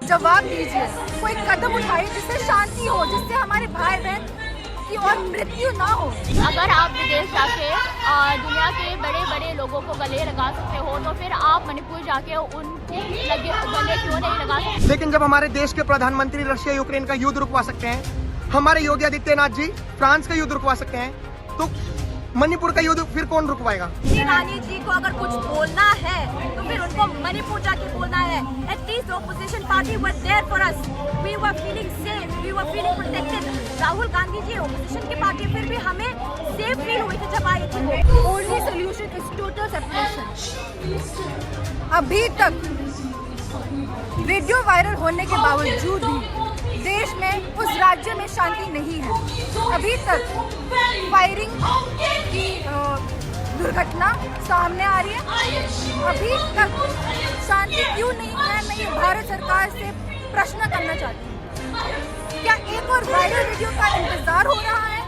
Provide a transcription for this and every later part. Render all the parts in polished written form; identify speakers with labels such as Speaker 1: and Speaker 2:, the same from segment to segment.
Speaker 1: जवाब दीजिए, कोई कदम उठाइए जिससे शांति हो, जिससे हमारे भाई बहन की और मृत्यु ना हो।
Speaker 2: अगर आप विदेश जाके दुनिया के बड़े बड़े लोगों को गले लगा सकते हो तो फिर आप मणिपुर जाके उनको गले क्यों नहीं लगा सकते?
Speaker 3: लेकिन जब हमारे देश के प्रधानमंत्री रशिया यूक्रेन का युद्ध रुकवा सकते हैं, हमारे योगी आदित्यनाथ जी फ्रांस का युद्ध रुकवा सकते हैं, तो मणिपुर का युद्ध फिर कौन रुकवाएगा?
Speaker 1: रानी जी को अगर कुछ बोलना है तो फिर उनको मणिपुर जाके बोलना है। At least opposition party were there for us, we were feeling safe, we were feeling protected. Rahul Gandhi ji opposition की पार्टी, फिर भी हमें सेफ फील हुई थी जब आई थी। Only solution is total separation. अभी तक वीडियो वायरल होने के बावजूद भी देश में उस राज्य में शांति नहीं है। अभी तक फायरिंग की दुर्घटना सामने आ रही है। अभी तक शांति क्यों नहीं है, मैं ये भारत सरकार से प्रश्न करना चाहती हूँ। क्या एक और वायरल वीडियो का इंतजार हो रहा है?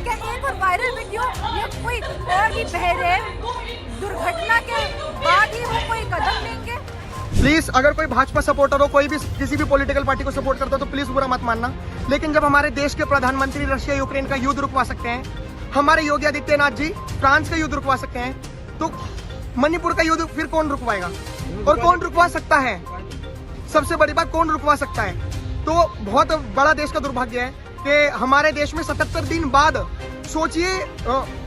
Speaker 1: क्या एक और वायरल वीडियो या कोई और भी बहरे दुर्घटना के बाद ही वो कोई कदम लेंगे?
Speaker 3: प्लीज, अगर कोई भाजपा सपोर्टर हो, कोई भी किसी भी पॉलिटिकल पार्टी को सपोर्ट करता हो तो प्लीज बुरा मत मानना। लेकिन जब हमारे देश के प्रधानमंत्री रशिया यूक्रेन का युद्ध रुकवा सकते हैं, हमारे योगी आदित्यनाथ जी फ्रांस का युद्ध रुकवा सकते हैं, तो मणिपुर का युद्ध फिर कौन रुकवाएगा? और कौन रुकवा सकता है? सबसे बड़ी बात, कौन रुकवा सकता है? तो बहुत बड़ा देश का दुर्भाग्य है कि हमारे देश में 77 दिन बाद, सोचिए,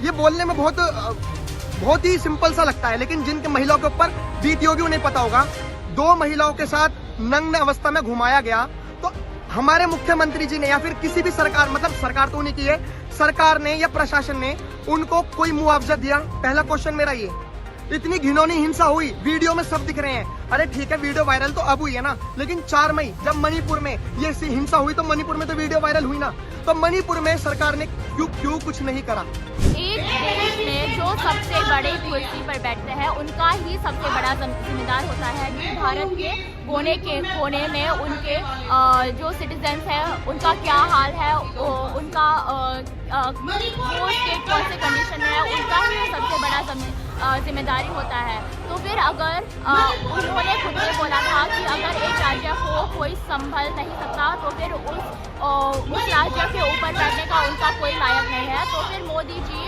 Speaker 3: ये बोलने में बहुत ही सिंपल सा लगता है, लेकिन जिनके महिलाओं के ऊपर बीती होगी उन्हें पता होगा। 2 महिलाओं के साथ नग्न अवस्था में घुमाया गया, तो हमारे मुख्यमंत्री जी ने या फिर किसी भी सरकार, मतलब सरकार तो उन्हीं की है, सरकार ने या प्रशासन ने उनको कोई मुआवजा दिया? पहला क्वेश्चन मेरा ये। इतनी घिनौनी हिंसा हुई, वीडियो में सब दिख रहे हैं। अरे ठीक है, वीडियो वायरल तो अब हुई है ना, लेकिन 4 मई जब मणिपुर में ये हिंसा हुई तो मणिपुर में तो वीडियो वायरल हुई ना। तो मणिपुर में सरकार ने क्यों कुछ नहीं करा?
Speaker 2: एक देश में जो सबसे बड़ी कुर्सी पर बैठते हैं उनका ही सबसे बड़ा जिम्मेदार होता है कि भारत के कोने में उनके जो सिटीजन्स हैं उनका क्या हाल है, उनका वो स्टेट कौन से कंडीशन में है, उनका ही सबसे बड़ा जिम्मेदारी होता है। तो फिर अगर उन्होंने खुद ने बोला था कि अगर एक राज्य को कोई संभल नहीं सकता तो फिर उस राज्य के ऊपर बैठने का उनका कोई लायक नहीं है। तो फिर मोदी जी,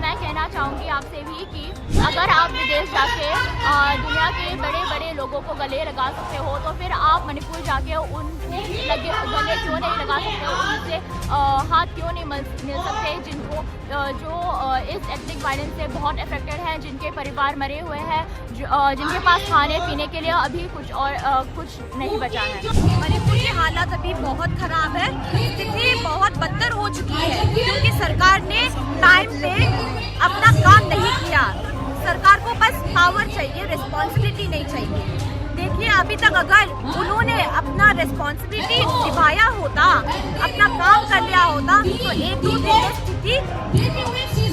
Speaker 2: मैं कहना चाहूँगी आपसे भी कि अगर आप विदेश जाके दुनिया के बड़े बड़े लोगों को गले लगा सकते हो तो फिर आप मणिपुर जाके उनको गले क्यों नहीं लगा सकते हो, उनसे हाथ क्यों नहीं मिल सकते, जिनको जो इस एथनिक वायलेंस से बहुत अफेक्टेड हैं, जिनके परिवार मरे हुए हैं, जिनके पास खाने पीने के लिए अभी कुछ नहीं बचा है।
Speaker 1: मणिपुर की हालत अभी बहुत खराब है, स्थिति बहुत बदतर हो चुकी है क्योंकि सरकार ने टाइम पे अपना काम नहीं किया। सरकार को बस पावर चाहिए, रिस्पॉन्सिबिलिटी नहीं चाहिए। देखिए, अभी तक अगर उन्होंने अपना रिस्पॉन्सिबिलिटी निभाया होता, अपना काम कर लिया होता तो 1-2 दिन में स्थिति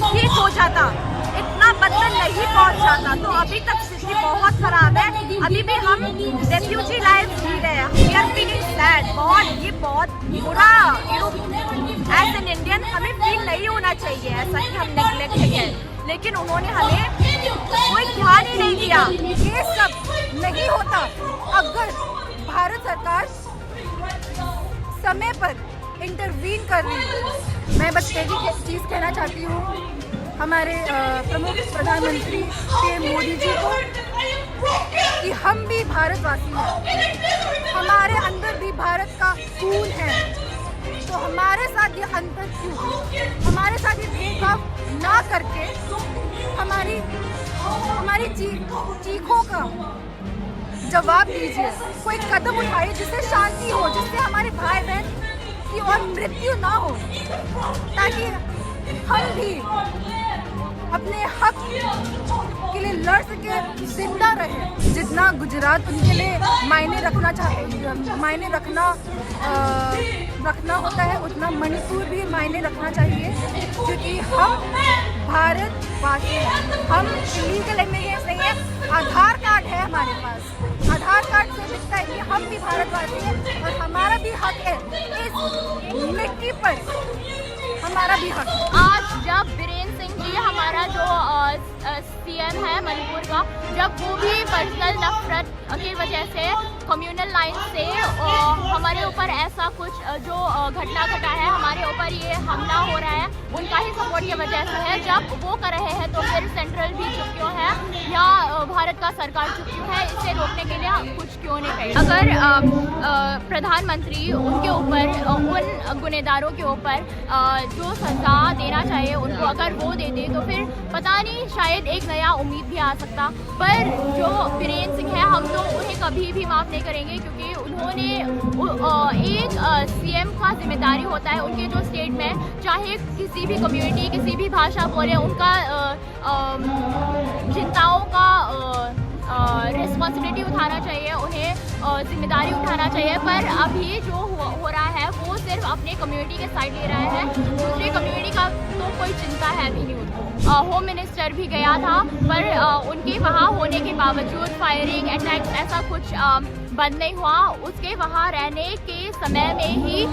Speaker 1: ठीक हो जाता, इतना बदतर नहीं पहुंच जाता। तो अभी तक स्थिति बहुत खराब है। अभी भी हम रेफ्यूजी लाइफ जी रहे हैं। वी आर फीलिंग सैड, ये बहुत बुरा, एज एन इंडियन हमें फील नहीं होना चाहिए ऐसा कि हम नेग्लेक्ट हैं, लेकिन उन्होंने हमें कोई ध्यान ही नहीं दिया। ये सब नहीं होता अगर भारत सरकार समय पर इंटरवीन कर रही है। मैं बस एक ही चीज़ कहना चाहती हूँ हमारे प्रमुख प्रधानमंत्री मोदी जी को कि हम भी भारतवासी हैं, हमारे अंदर भी भारत का खून है, तो हमारे साथ ये अंतर क्यों, हमारे साथ ये भेदभाव ना करके हमारी चीखों का जवाब दीजिए, कोई कदम उठाइए जिससे शांति हो, जिससे हमारे भाई बहन की और मृत्यु ना हो, ताकि हम भी अपने हक के लिए लड़ सके, जिंदा रहे। जितना गुजरात उनके लिए मायने रखना होता है उतना मणिपुर भी मायने रखना चाहिए, क्योंकि हम भारतवासी हैं, हम इलीगल इमिग्रेंट्स नहीं है। आधार कार्ड है हमारे पास, आधार कार्ड से दिखता है कि हम भी भारतवासी हैं और हमारा भी हक है, इस मिट्टी पर हमारा भी हक है।
Speaker 2: आज जब बीरेन्द्र सिंह जी हमारा जो सीएम है मणिपुर का, जब वो भी पर्सनल नफरत की वजह से कम्युनल लाइन से हमारे ऊपर ऐसा कुछ जो घटना घटा है, हमारे ऊपर ये हमला हो रहा है, उनका ही सपोर्ट की वजह से है। जब वो कर रहे हैं तो फिर सेंट्रल भी चुप क्यों है या भारत का सरकार चुप क्यों है? इसे रोकने के लिए कुछ क्यों नहीं करें? अगर प्रधानमंत्री उनके ऊपर उन गुनहगारों के ऊपर जो सजा देना चाहिए उनको अगर वो दे दे तो फिर पता नहीं, शायद एक नया उम्मीद भी आ सकता। पर जो वीरेंद्र सिंह है, हम तो उन्हें कभी भी माफ़ नहीं करेंगे, क्योंकि उन्होंने एक सीएम का जिम्मेदारी होता है उनके जो स्टेट में, चाहे किसी भी कम्युनिटी किसी भी भाषा बोले, उनका चिंताओं का रिस्पॉन्सिबिलिटी उठाना चाहिए, उन्हें जिम्मेदारी उठाना चाहिए। पर अभी जो हो रहा है वो सिर्फ अपने कम्युनिटी के साइड ले रहा है, दूसरे कम्युनिटी का तो कोई चिंता है भी नहीं उनको। होम मिनिस्टर भी गया था, पर उनके वहाँ होने के बावजूद फायरिंग अटैक ऐसा कुछ बंद नहीं हुआ। उसके वहाँ रहने के समय में ही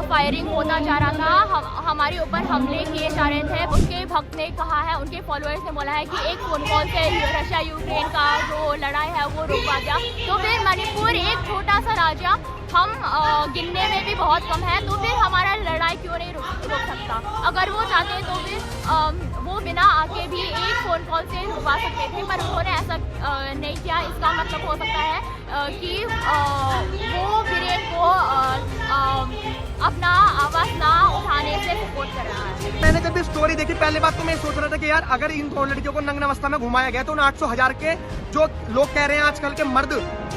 Speaker 2: फायरिंग होता जा रहा था, हमारे ऊपर हमले किए जा रहे थे। उसके भक्त ने कहा है, उनके फॉलोअर्स ने बोला है कि एक फ़ोन कॉल से रशिया यूक्रेन का जो लड़ाई है वो रुक गया। तो फिर मणिपुर एक छोटा सा राज्य, हम गिनने में भी बहुत कम है, तो फिर हमारा लड़ाई क्यों नहीं रुक सकता? अगर वो चाहते हैं तो फिर वो बिना आके भी एक फ़ोन कॉल से रुकवा सकते थे, पर उन्होंने ऐसा नहीं किया। इसका मतलब हो सकता है कि वो वीरेंद्र को अपना आवाज़ ना उठाने से सपोर्ट कर रहा है।
Speaker 3: मैंने जब भी स्टोरी देखी, पहले बात तो मैं सोच रहा था कि यार अगर इन दो लड़कियों को नग्न अवस्था में घुमाया गया तो उन 800,000 के जो लोग कह रहे हैं आजकल के मर्द,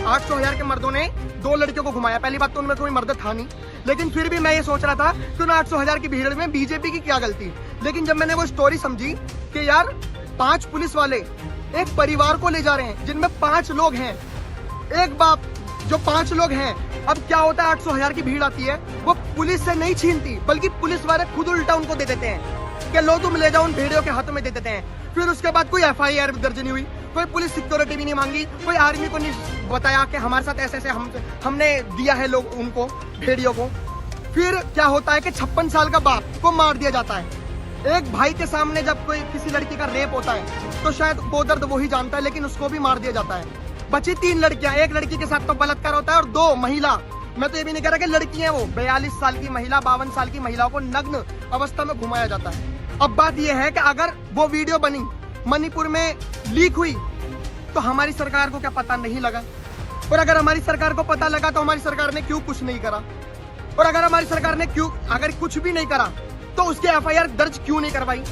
Speaker 3: 800,000 के मर्दों ने दो लड़कियों को घुमाया। पहली बात तो उनमें कोई मर्द था नहीं, लेकिन फिर भी मैं ये सोच रहा था कि उन 800,000 की भीड़ में बीजेपी की क्या गलती। लेकिन जब मैंने वो स्टोरी समझी कि यार 5 पुलिस वाले एक परिवार को ले जा रहे हैं जिनमें 5 लोग हैं, एक बाप जो 5 लोग हैं, अब क्या होता है 800,000 की भीड़ आती है, वो पुलिस से नहीं छीनती, बल्कि पुलिस वाले खुद उल्टा उनको दे देते हैं कि लो तुम ले जाओ, उन भेड़ियों के हाथों में दे देते हैं। फिर उसके बाद कोई FIR दर्ज नहीं हुई, कोई पुलिस सिक्योरिटी भी नहीं मांगी, कोई आर्मी को नहीं बताया कि हमारे साथ ऐसे ऐसे हमने दिया है लोग उनको भेड़ियों को। फिर क्या होता है कि 56 साल का बाप को मार दिया जाता है। एक भाई के सामने जब कोई किसी लड़की का रेप होता है तो शायद वो दर्द वो ही जानता है, लेकिन उसको भी मार दिया जाता है। बची 3 लड़कियां, एक लड़की के साथ तो बलात्कार होता है और 2 महिला, मैं तो ये भी नहीं कह रहा कि लड़की है वो, 42 साल की महिला, 52 साल की महिलाओं को नग्न अवस्था में घुमाया जाता है। अब बात यह है कि अगर वो वीडियो बनी, मणिपुर में लीक हुई, तो हमारी सरकार को क्या पता नहीं लगा? और अगर हमारी सरकार को पता लगा तो हमारी सरकार ने क्यों कुछ नहीं करा? और अगर हमारी सरकार ने अगर कुछ भी नहीं करा तो उसके FIR दर्ज क्यों नहीं करवाई?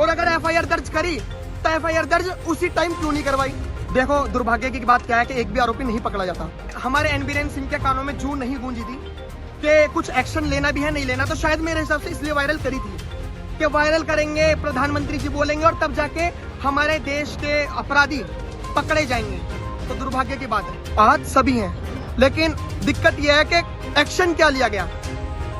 Speaker 3: और अगर FIR दर्ज करी तो FIR दर्ज उसी टाइम क्यों नहीं करवाई? देखो दुर्भाग्य की बात क्या है कि एक भी आरोपी नहीं पकड़ा जाता। हमारे वीरेंद्र सिंह के कानों में जूं नहीं गूंजी थी कि कुछ एक्शन लेना भी है, नहीं लेना, तो शायद मेरे हिसाब से इसलिए वायरल करी थी कि वायरल करेंगे, प्रधानमंत्री जी बोलेंगे और तब जाके हमारे देश के अपराधी पकड़े जाएंगे। तो दुर्भाग्य की बात है, आज सभी हैं, लेकिन दिक्कत यह है कि एक्शन क्या लिया गया?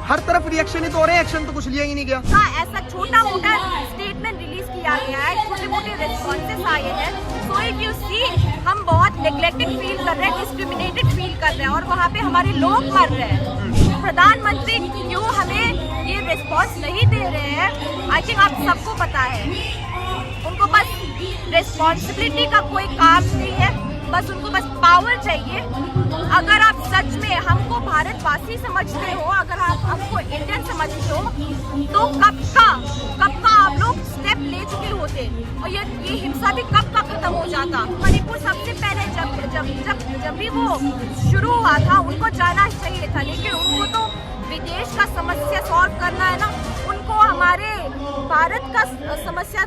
Speaker 3: हर तरफ रिएक्शन ही तो हो रहे हैं, एक्शन तो कुछ लिया ही नहीं गया।
Speaker 1: ऐसा छोटा मोटा स्टेटमेंट रिलीज किया गया है, छोटे मोटे रिस्पॉन्सेस आए हैं। सो इफ यू सी, हम बहुत नेग्लेक्टेड फील कर रहे हैं, डिस्क्रिमिनेटेड फील कर रहे हैं, और वहाँ पे हमारे लोग मर रहे हैं। प्रधानमंत्री क्यों हमें ये रिस्पॉन्स नहीं दे रहे हैं? आई थिंक आप सबको पता है, उनको बस रिस्पॉन्सिबिलिटी का कोई काम नहीं है, बस उनको बस पावर चाहिए। अगर आप सच में हमको भारतवासी समझते हो, अगर आप हमको इंडियन समझते हो, तो कब का आप लोग स्टेप ले चुके होते और ये हिंसा भी कब का खत्म हो जाता। मणिपुर सबसे पहले जब भी वो शुरू हुआ था उनको जाना चाहिए था, लेकिन उनको तो विदेश का समस्या सॉल्व करना है ना, उनको हमारे भारत का समस्या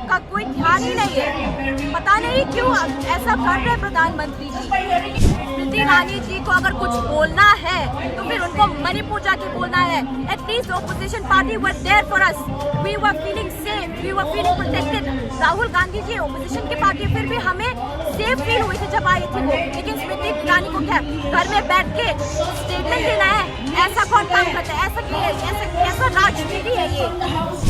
Speaker 1: का कोई ध्यान ही नहीं है। पता नहीं क्यों ऐसा कर रहे प्रधानमंत्री जी। स्मृति ईरानी जी को अगर कुछ बोलना है तो फिर उनको मणिपुर जाके बोलना है। At least opposition party were there for us, we were feeling safe, we were feeling protected. Rahul Gandhi ji opposition की पार्टी, फिर भी हमें सेफ फील हुई थी जब आई थी वो, लेकिन स्मृति ईरानी को क्या घर में बैठ के स्टेटमेंट देना है? ऐसा कौन काम करता है? ऐसा राजनीति है ये?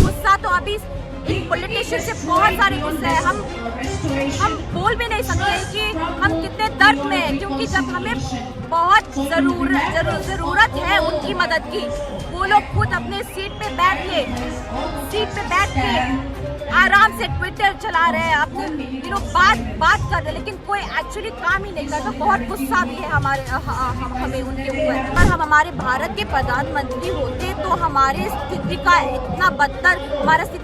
Speaker 1: गुस्सा तो अभी इन पॉलिटिशियन से बहुत सारे गुस्से है। हम बोल भी नहीं सकते कि हम कितने दर्द में हैं, क्योंकि जब हमें बहुत ज़रूरत है उनकी मदद की, वो लोग खुद अपने सीट पे बैठ के आराम से ट्विटर चला रहे हैं, अपने बात कर रहे हैं, लेकिन कोई एक्चुअली काम ही नहीं करता। बहुत गुस्सा भी है हमें उनके ऊपर। हमारे भारत के प्रधानमंत्री होते तो हमारी स्थिति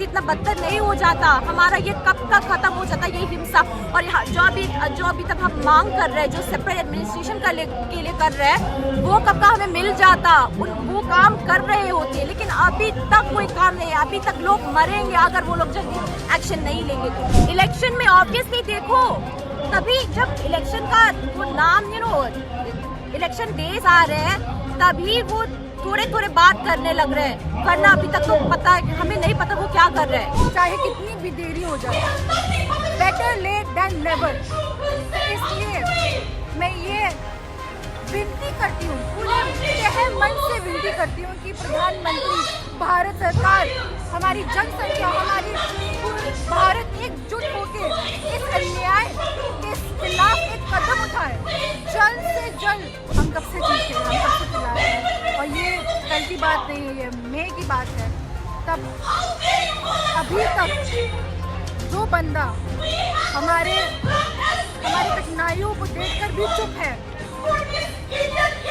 Speaker 1: इतना बदतर नहीं हो जाता। हमारा ये कब तक खत्म हो जाता ये हिंसा। और जो अभी तक हम मांग कर रहे हैं, जो सेपरेट एडमिनिस्ट्रेशन के लिए कर रहे हैं, वो कब का हमें मिल जाता। वो काम कर रहे होते, लेकिन अभी तक कोई काम नहीं है। अभी तक लोग मरेंगे अगर वो लोग जल्दी एक्शन नहीं लेंगे तो। इलेक्शन में ऑब्वियसली देखो, तभी जब इलेक्शन का वो नाम इलेक्शन डेज आ रहे हैं, तभी वो थोड़े बात करने लग रहे हैं, वरना अभी तक तो पता है, हमें नहीं पता वो क्या कर रहे हैं।
Speaker 4: चाहे कितनी भी देरी हो जाए, बेटर लेट देन नेवर। इसलिए मैं ये विनती करती हूँ, पूरे तहे मन से विनती करती हूँ कि प्रधानमंत्री, भारत सरकार, हमारी जनसंख्या, हमारी भारत एकजुट होकर इस अन्याय के खिलाफ एक कदम उठाए, जल्द से जल्द। हम कब से जीते हैं, हम कब से चिल्ला रहे हैं, और ये कल की बात नहीं है, ये मई की बात है। तब अभी तक जो बंदा हमारी कठिनाइयों को देखकर भी चुप है,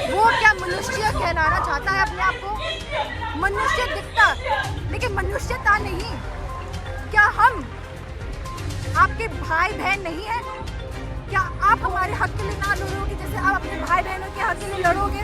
Speaker 4: वो क्या मनुष्य कहलाना चाहता है अपने आप को? मनुष्य दिखता लेकिन मनुष्यता नहीं। क्या हम आपके भाई बहन नहीं है? क्या आप हमारे हक के लिए ना लड़ोगे जैसे आप अपने भाई बहनों के हक के लिए लड़ोगे?